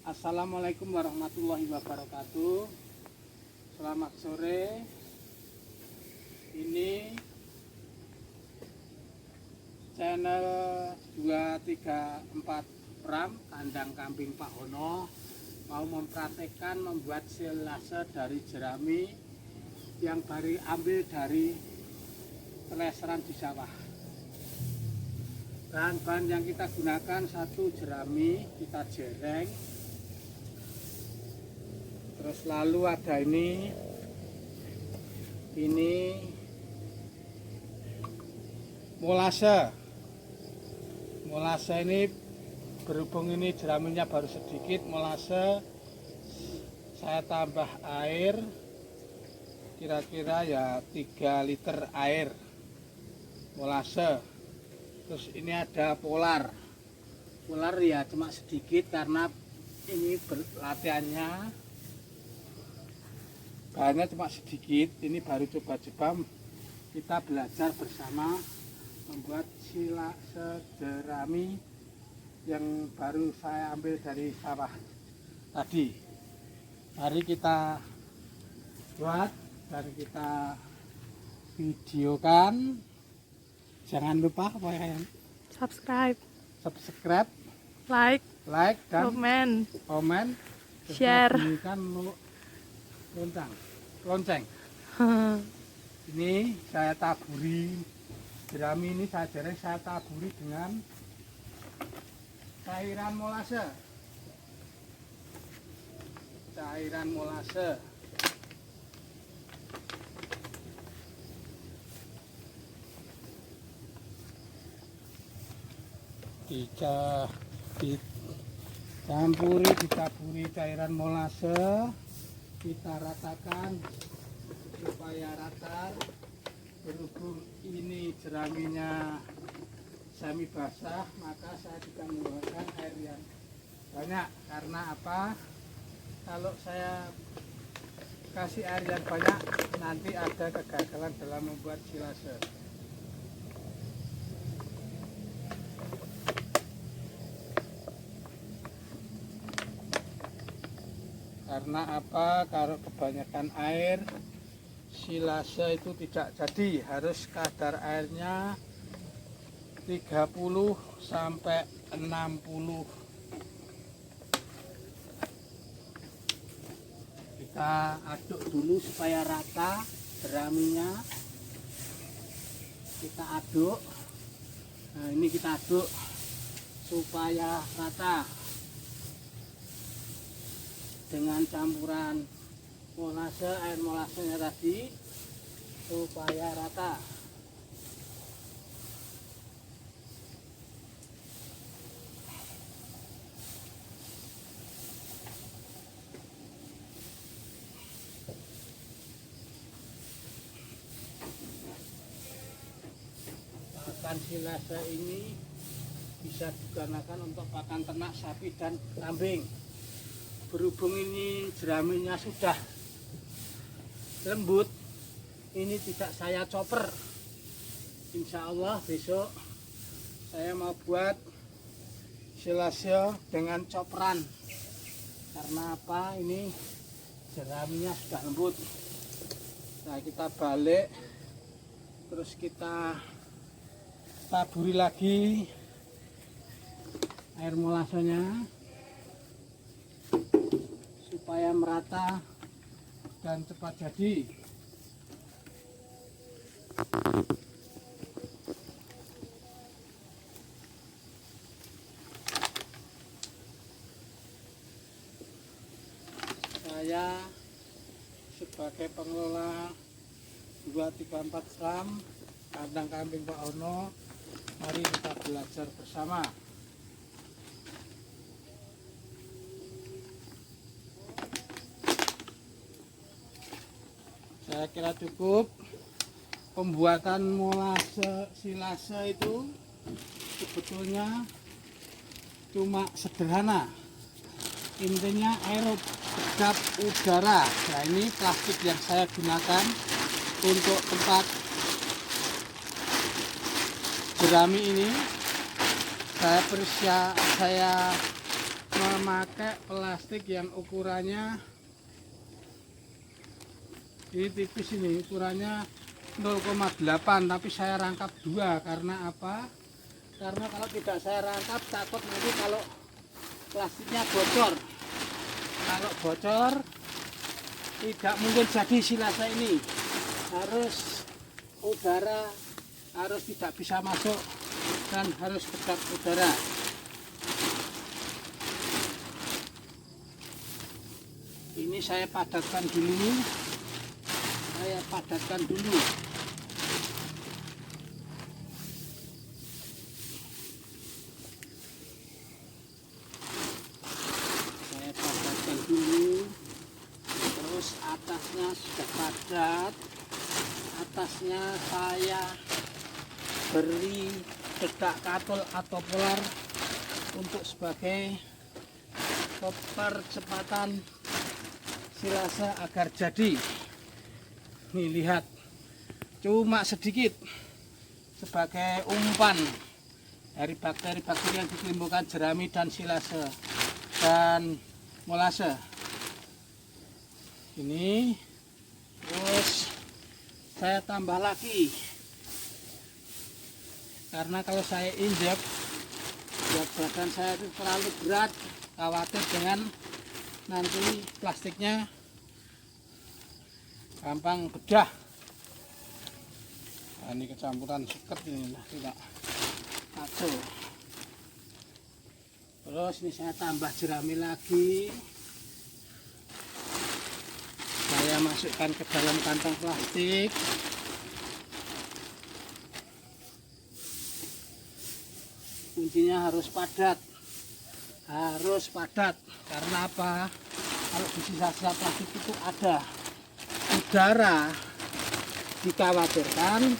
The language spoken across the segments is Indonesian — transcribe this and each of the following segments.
Assalamualaikum warahmatullahi wabarakatuh. Selamat sore. Ini channel 234 Pram kandang kambing Pak Hono mau mempraktekkan membuat silase dari jerami yang baru ambil dari peleseran di sawah. Bahan-bahan yang kita gunakan, satu jerami kita jereng, terus lalu ada ini molase ini, berhubung ini jeraminya baru sedikit, molase saya tambah air kira-kira ya 3 liter air molase. Terus ini ada polar ya cuma sedikit karena ini latihannya bahannya cuma sedikit. Ini baru coba-coba kita belajar bersama membuat silase jerami yang baru saya ambil dari sawah tadi. Mari kita buat dan kita videokan. Jangan lupa subscribe, like, dan komen, share, bunyikan lonceng. Ini saya taburi jerami, ini saya jereng, saya taburi dengan cairan molase. Ditaburi cairan molase, kita ratakan supaya rata. Berhubung ini jeraminya semi basah, maka saya juga menggunakan air yang banyak. Karena apa? Kalau saya kasih air yang banyak, nanti ada kegagalan dalam membuat silase. Karena apa? Kalau kebanyakan air, silase itu tidak jadi. Harus kadar airnya 30 sampai 60. Kita aduk dulu supaya rata jeraminya. Kita aduk. Nah, ini kita aduk supaya rata dengan campuran molase, air molasenya tadi, supaya rata. Pakan silase ini bisa digunakan untuk pakan ternak sapi dan kambing. Berhubung ini jeraminya sudah lembut, ini tidak saya chopper. Insya Allah besok saya mau buat silase dengan chopperan. Karena apa? Ini jeraminya sudah lembut. Nah, kita balik, terus kita taburi lagi air molasenya supaya merata dan cepat jadi. Saya sebagai pengelola 234 Pram kandang kambing Pak Hono, mari kita belajar bersama. Saya kira cukup. Pembuatan molase silase itu sebetulnya cuma sederhana. Intinya aerobik udara. Nah, ini plastik yang saya gunakan untuk tempat jerami ini. Saya memakai plastik yang ukurannya ini tipis, ini ukurannya 0,8, tapi saya rangkap 2. Karena apa? Karena kalau tidak saya rangkap takut nanti kalau plastiknya bocor. Kalau bocor tidak mungkin jadi silase ini. Harus udara harus tidak bisa masuk dan harus kedap udara. Ini saya padatkan dulu. Saya padatkan dulu. Saya padatkan dulu. Terus atasnya sudah padat. Atasnya saya beri dedak katul atau polar untuk sebagai percepatan silase agar jadi. Nih lihat, cuma sedikit sebagai umpan dari bakteri-bakteri yang ditimbulkan jerami dan silase dan molase. Ini terus saya tambah lagi karena kalau saya injek berat badan saya itu terlalu berat, khawatir dengan nanti plastiknya gampang bedah. Nah, ini kecampuran seket ini lah, tidak kacau. Terus ini saya tambah jerami lagi. Saya masukkan ke dalam kantong plastik. Kuncinya harus padat. Harus padat. Karena apa? Kalau di sisa-sisa plastik itu ada udara, dikhawatirkan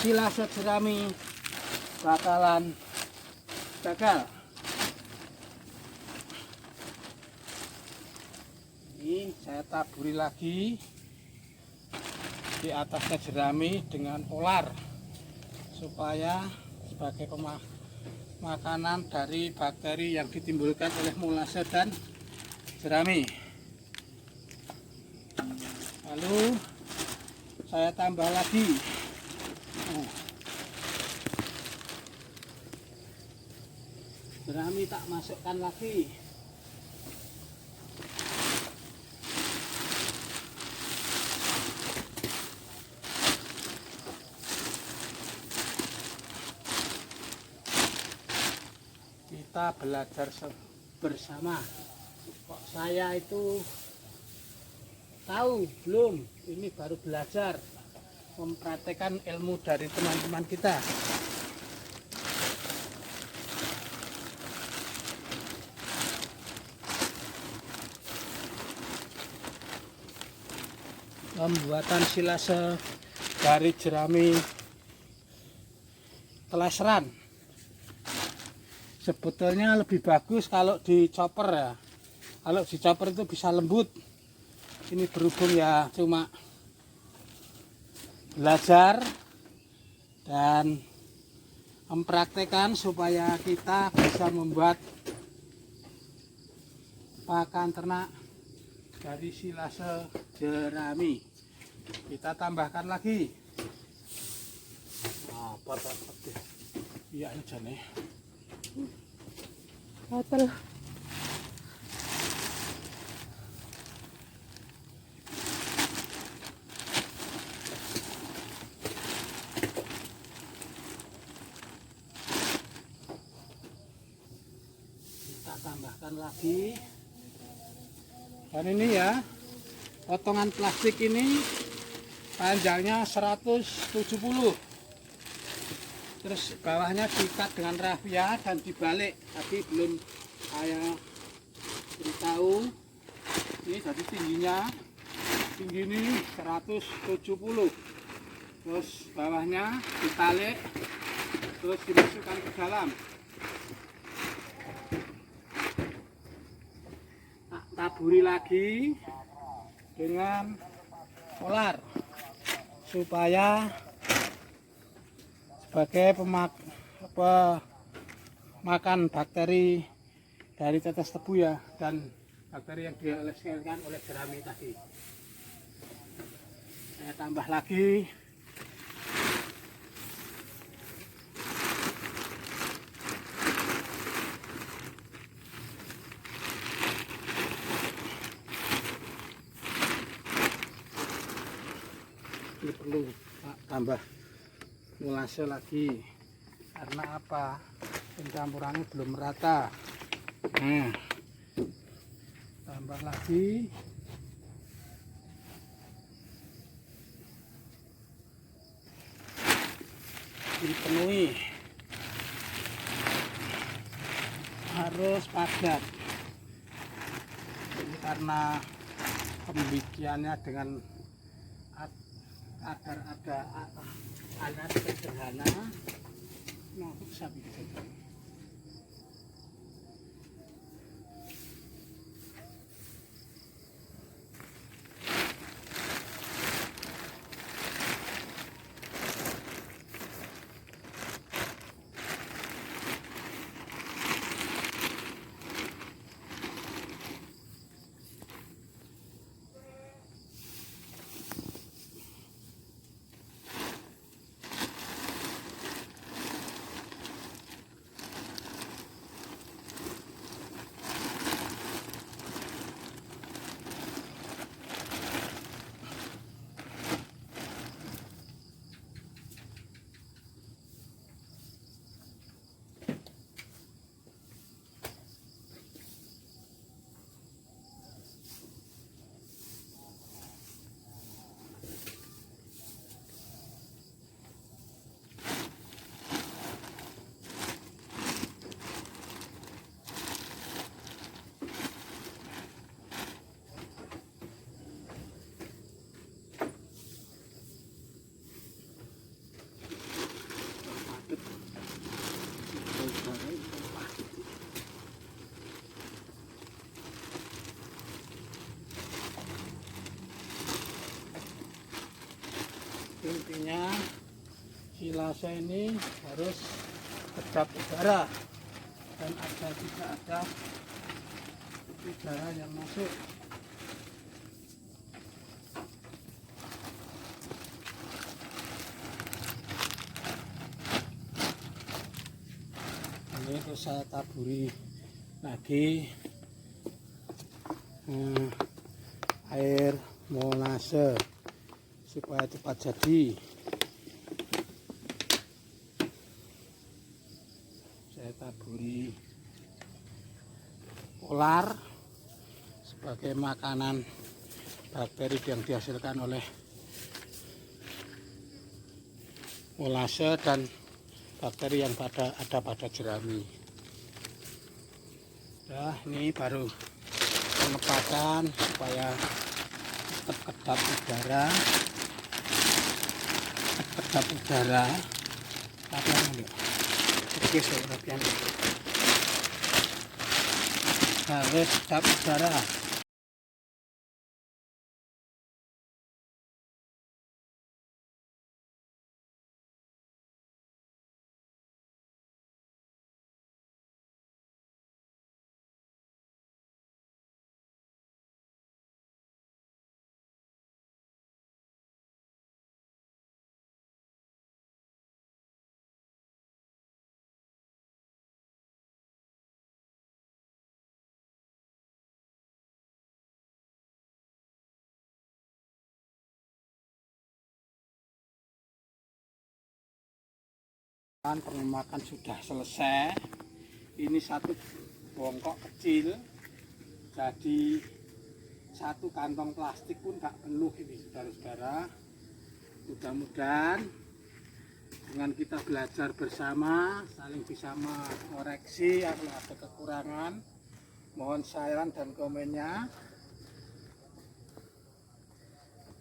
silase jerami bakalan gagal. Ini saya taburi lagi di atasnya jerami dengan polar supaya sebagai makanan dari bakteri yang ditimbulkan oleh molase dan jerami. Lalu saya tambah lagi. Jerami tak masukkan lagi. Kita belajar bersama. Kok saya itu tahu belum? Ini baru belajar mempraktekkan ilmu dari teman-teman kita. Pembuatan silase dari jerami teleseran. Sebetulnya lebih bagus kalau dicoper ya. Kalau dicoper itu bisa lembut. Ini berhubung ya cuma belajar dan mempraktekkan supaya kita bisa membuat pakan ternak dari silase jerami. Kita tambahkan lagi. Iya aja nih. Gatel. Tambahkan lagi. Dan ini ya, potongan plastik ini panjangnya 170, terus bawahnya diikat dengan rafia dan dibalik. Tadi belum saya beritahu. Ini jadi tinggi ini 170, terus bawahnya ditarik, terus dimasukkan ke dalam. Taburi lagi dengan polar supaya sebagai pemakan bakteri dari tetes tebu ya, dan bakteri yang dioleskan oleh jerami tadi. Saya tambah lagi. Ini perlu tambah molase lagi, karena apa? Pencampurannya belum merata. Nah, tambah lagi. Dipenuhi, harus padat. Ini karena pembibitannya dengan agar ada alat sederhana. Nah, bisa bikin. Intinya silase ini harus kedap udara, dan tidak ada udara yang masuk. Ini terus saya taburi lagi air molase supaya cepat jadi. Saya taburi polar sebagai makanan bakteri yang dihasilkan oleh molase dan bakteri yang ada pada jerami. Nah, ini baru penempatan supaya tetap kedap udara. Harus kedap udara. Pengemakan sudah selesai. Ini satu bongkok kecil, jadi satu kantong plastik pun tak penuh ini, saudara-saudara. Mudah-mudahan dengan kita belajar bersama, saling bisa mengoreksi kalau ada kekurangan. Mohon saran dan komennya.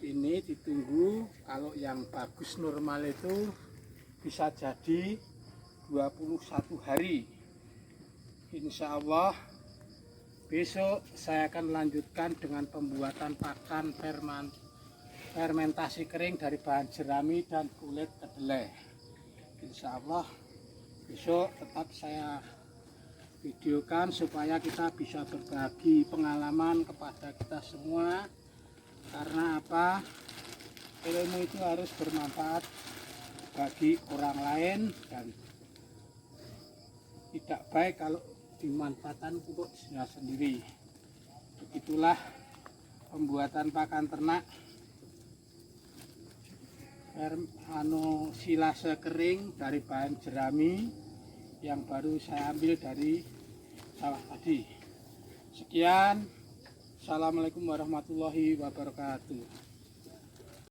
Ini ditunggu, kalau yang bagus normal itu bisa jadi 21 hari. Insya Allah besok saya akan lanjutkan dengan pembuatan pakan fermentasi kering dari bahan jerami dan kulit kedelai. Insya Allah besok tetap saya videokan supaya kita bisa berbagi pengalaman kepada kita semua. Karena apa? Ilmu itu harus bermanfaat bagi orang lain dan tidak baik kalau dimanfaatkan untuk dirinya sendiri. Begitulah pembuatan pakan ternak silase kering dari bahan jerami yang baru saya ambil dari sawah tadi. Sekian, assalamualaikum warahmatullahi wabarakatuh.